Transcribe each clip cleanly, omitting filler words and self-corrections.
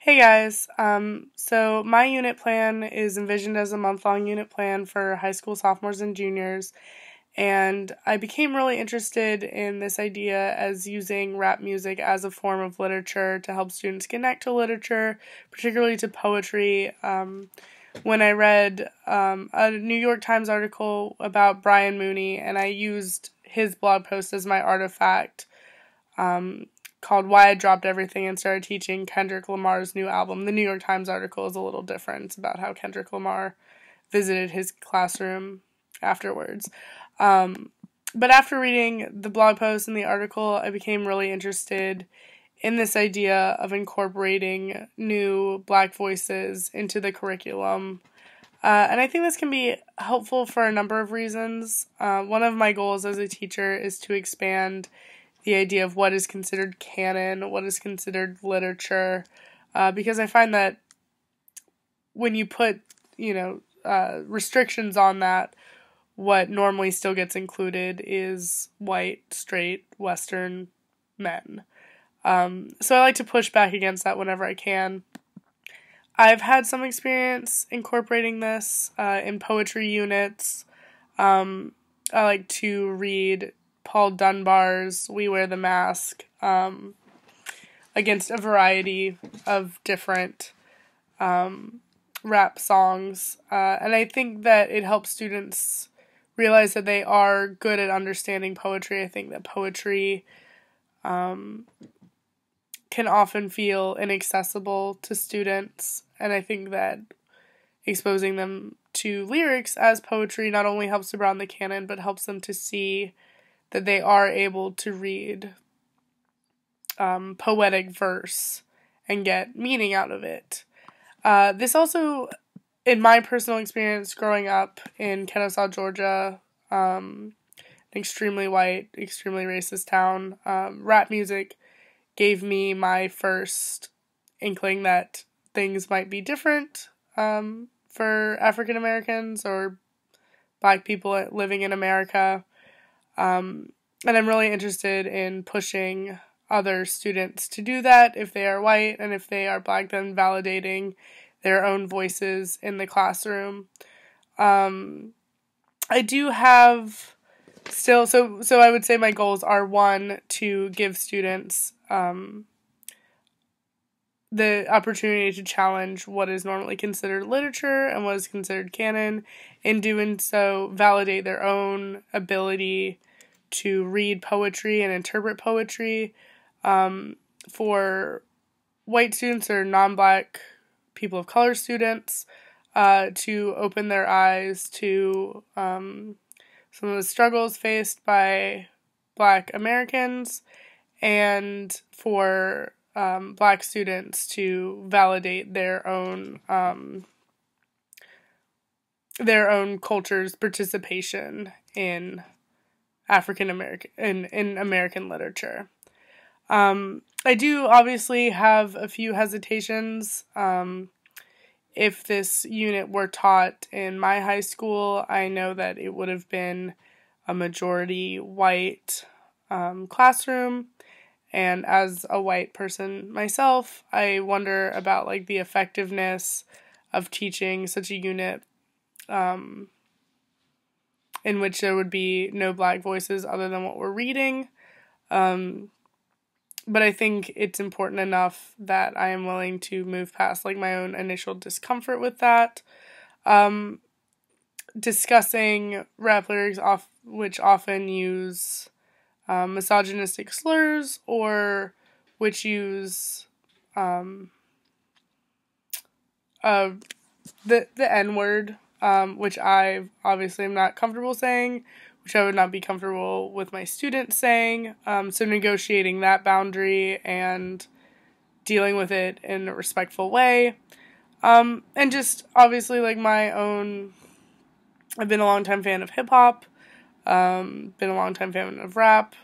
Hey guys, so my unit plan is envisioned as a month-long unit plan for high school sophomores and juniors, and I became really interested in this idea as using rap music as a form of literature to help students connect to literature, particularly to poetry. When I read a New York Times article about Brian Mooney, and I used his blog post as my artifact, um, called Why I Dropped Everything and Started Teaching Kendrick Lamar's New Album. The New York Times article is a little different. It's about how Kendrick Lamar visited his classroom afterwards. Um, but after reading the blog post and the article, I became really interested in this idea of incorporating new Black voices into the curriculum. And I think this can be helpful for a number of reasons. One of my goals as a teacher is to expand the idea of what is considered canon, what is considered literature, because I find that when you put, restrictions on that, what normally still gets included is white, straight, Western men. So I like to push back against that whenever I can. I've had some experience incorporating this in poetry units. I like to read Paul Dunbar's We Wear the Mask against a variety of different rap songs. And I think that it helps students realize that they are good at understanding poetry. I think that poetry can often feel inaccessible to students. And I think that exposing them to lyrics as poetry not only helps to broaden the canon, but helps them to see that they are able to read poetic verse and get meaning out of it. This also, in my personal experience growing up in Kennesaw, Georgia, an extremely white, extremely racist town, rap music gave me my first inkling that things might be different for African Americans or Black people living in America. And I'm really interested in pushing other students to do that if they are white, and if they are Black, then validating their own voices in the classroom. I do have still, so I would say my goals are, one, to give students the opportunity to challenge what is normally considered literature and what is considered canon. In doing so, validate their own ability to read poetry and interpret poetry. For white students or non-Black people of color students, to open their eyes to some of the struggles faced by Black Americans, and for Black students to validate their own culture's participation in African American in American literature. I do obviously have a few hesitations. If this unit were taught in my high school, I know that it would have been a majority white classroom. And as a white person myself, I wonder about the effectiveness of teaching such a unit in which there would be no Black voices other than what we're reading. But I think it's important enough that I am willing to move past my own initial discomfort with that. Discussing rap lyrics which often use misogynistic slurs, or which use the N-word, which I obviously am not comfortable saying, which I would not be comfortable with my students saying. So negotiating that boundary and dealing with it in a respectful way. And just obviously my own, I've been a longtime fan of hip hop, been a longtime fan of rap,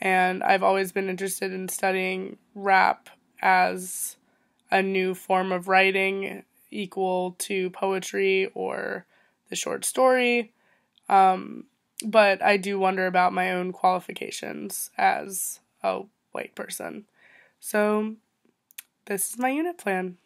and I've always been interested in studying rap as a new form of writing equal to poetry or the short story. But I do wonder about my own qualifications as a white person. So this is my unit plan.